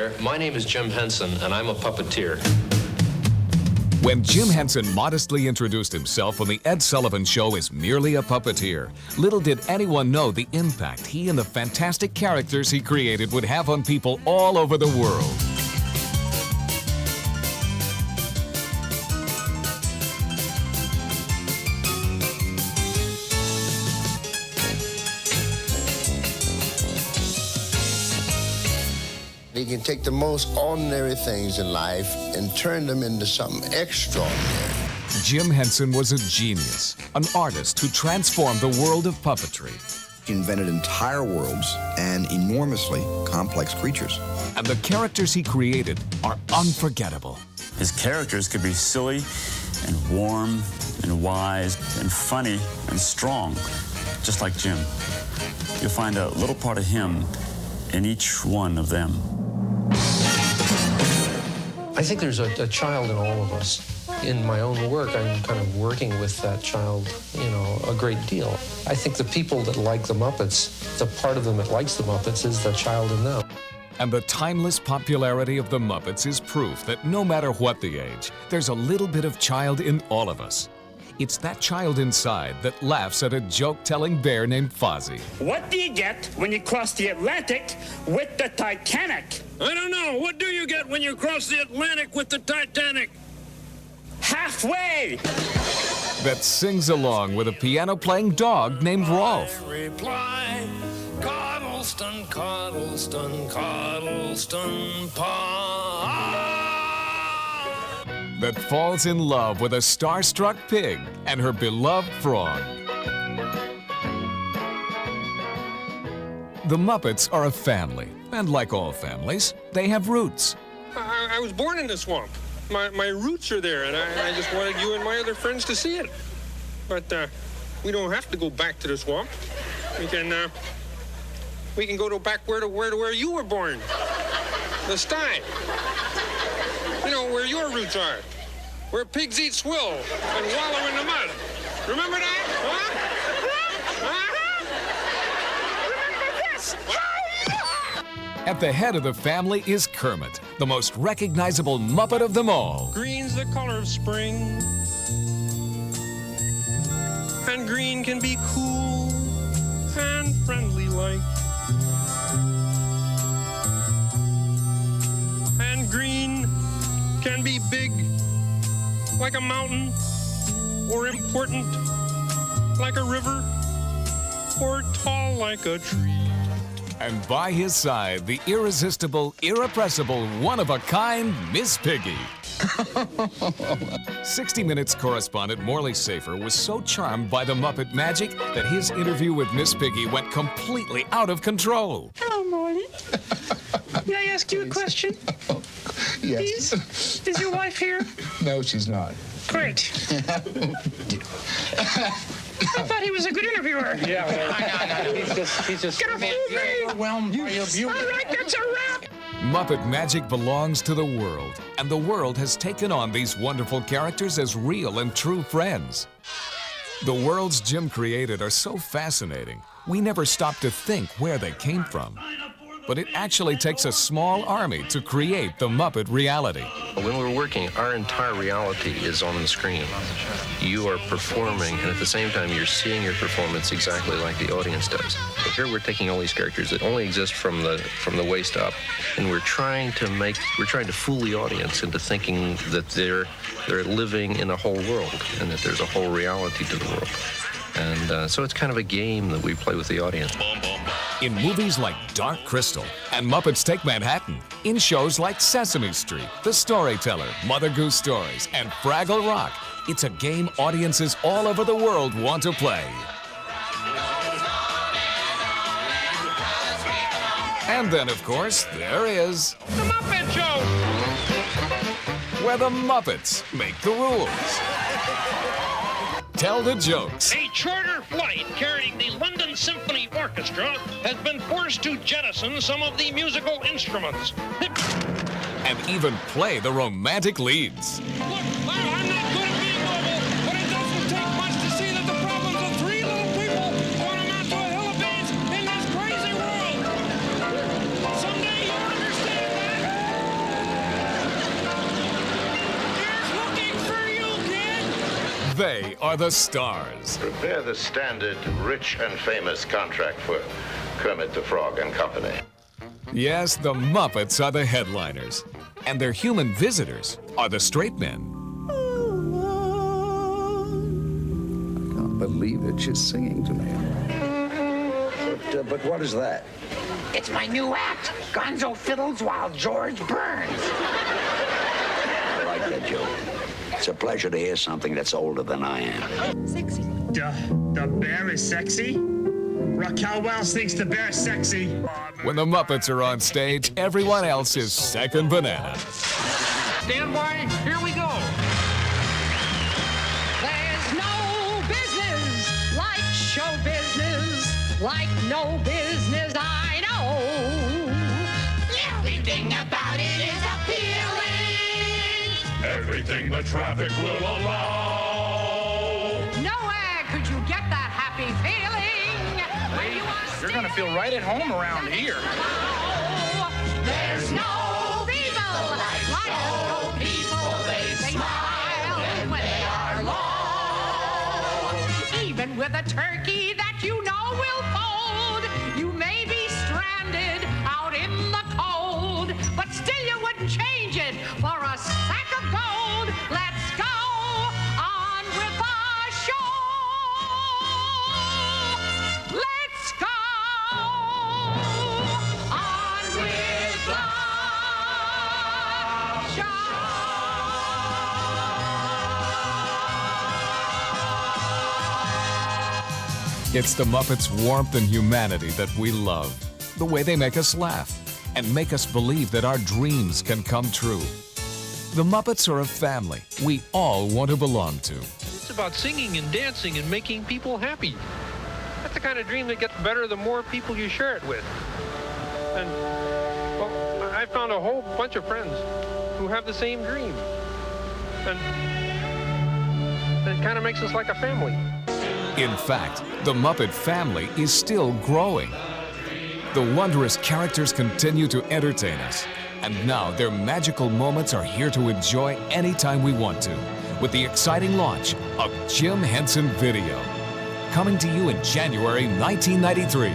there. My name is Jim Henson, and I'm a puppeteer. When Jim Henson modestly introduced himself on The Ed Sullivan Show as merely a puppeteer, little did anyone know the impact he and the fantastic characters he created would have on people all over the world. He can take the most ordinary things in life and turn them into something extraordinary. Jim Henson was a genius, an artist who transformed the world of puppetry. He invented entire worlds and enormously complex creatures. And the characters he created are unforgettable. His characters could be silly and warm and wise and funny and strong, just like Jim. You'll find a little part of him in each one of them. I think there's a child in all of us. In my own work, I'm kind of working with that child, a great deal. I think the people that like the Muppets, the part of them that likes the Muppets is the child in them. And the timeless popularity of the Muppets is proof that no matter what the age, there's a little bit of child in all of us. It's that child inside that laughs at a joke-telling bear named Fozzie. What do you get when you cross the Atlantic with the Titanic? I don't know. What do you get when you cross the Atlantic with the Titanic? Halfway! That sings along with a piano-playing dog named Rolf. I reply, Coddleston, Coddleston, Coddleston Pond. That falls in love with a starstruck pig and her beloved frog. The Muppets are a family, and like all families, they have roots. I was born in the swamp. My roots are there, and I just wanted you and my other friends to see it. But we don't have to go back to the swamp. We can go back where you were born. The sty. Where your roots are. Where pigs eat swill and wallow in the mud. Remember that? Huh? Remember this? At the head of the family is Kermit, the most recognizable Muppet of them all. Green's the color of spring. And green can be cool and friendly like. And green can be big, like a mountain, or important, like a river, or tall like a tree. And by his side, the irresistible, irrepressible, one-of-a-kind Miss Piggy. 60 Minutes correspondent Morley Safer was so charmed by the Muppet magic that his interview with Miss Piggy went completely out of control. Hello, Morley. May I ask you a question? Yes. Please? Is your wife here? No, she's not. Great. I thought he was a good interviewer. Yeah, no. He's just Gonna fool me! overwhelmed by your beauty. All right, that's a wrap. Muppet magic belongs to the world, and the world has taken on these wonderful characters as real and true friends. The worlds Jim created are so fascinating, we never stop to think where they came from. But it actually takes a small army to create the Muppet reality. When we're working, our entire reality is on the screen. You are performing, and at the same time, you're seeing your performance exactly like the audience does. So here we're taking all these characters that only exist from the waist up, and we're trying to fool the audience into thinking that they're living in a whole world, and that there's a whole reality to the world. And so it's kind of a game that we play with the audience. In movies like Dark Crystal and Muppets Take Manhattan, in shows like Sesame Street, The Storyteller, Mother Goose Stories, and Fraggle Rock, it's a game audiences all over the world want to play. And then, of course, there is The Muppet Show! where the Muppets make the rules. Tell the jokes. A charter flight carrying the London Symphony Orchestra has been forced to jettison some of the musical instruments. And even play the romantic leads. Look, I'm not good at being noble, but it doesn't take much to see that the problems of three little people don't amount to a hill of beans in this crazy world. Someday you'll understand that. They are the stars. Prepare the standard rich and famous contract for Kermit the Frog and Company. Yes, the Muppets are the headliners. And their human visitors are the straight men. I can't believe it. She's singing to me. But what is that? It's my new act, Gonzo Fiddles While George Burns. I like that joke. It's a pleasure to hear something that's older than I am. Sexy. The bear is sexy? Raquel Wells thinks the bear's sexy. When the Muppets are on stage, everyone else is second banana. Stand by, here we go. There's no business like show business, like no business I know. Everything about it is appealing. Everything the traffic will allow. Nowhere could you get that happy feeling. You're gonna feel right at home around here. There's no people like no people. They smile when they are alone. Even with a turkey that you know will fold, you may be stranded out in the cold, but still you wouldn't change it for a sack of gold. Let's go on with the show. Let's go on with the show. It's the Muppets' warmth and humanity that we love. The way they make us laugh and make us believe that our dreams can come true. The Muppets are a family we all want to belong to. It's about singing and dancing and making people happy. That's the kind of dream that gets better the more people you share it with. And, well, I found a whole bunch of friends who have the same dream. And it kind of makes us like a family. In fact, the Muppet family is still growing. The wondrous characters continue to entertain us. And now their magical moments are here to enjoy anytime we want to, with the exciting launch of Jim Henson Video. Coming to you in January 1993.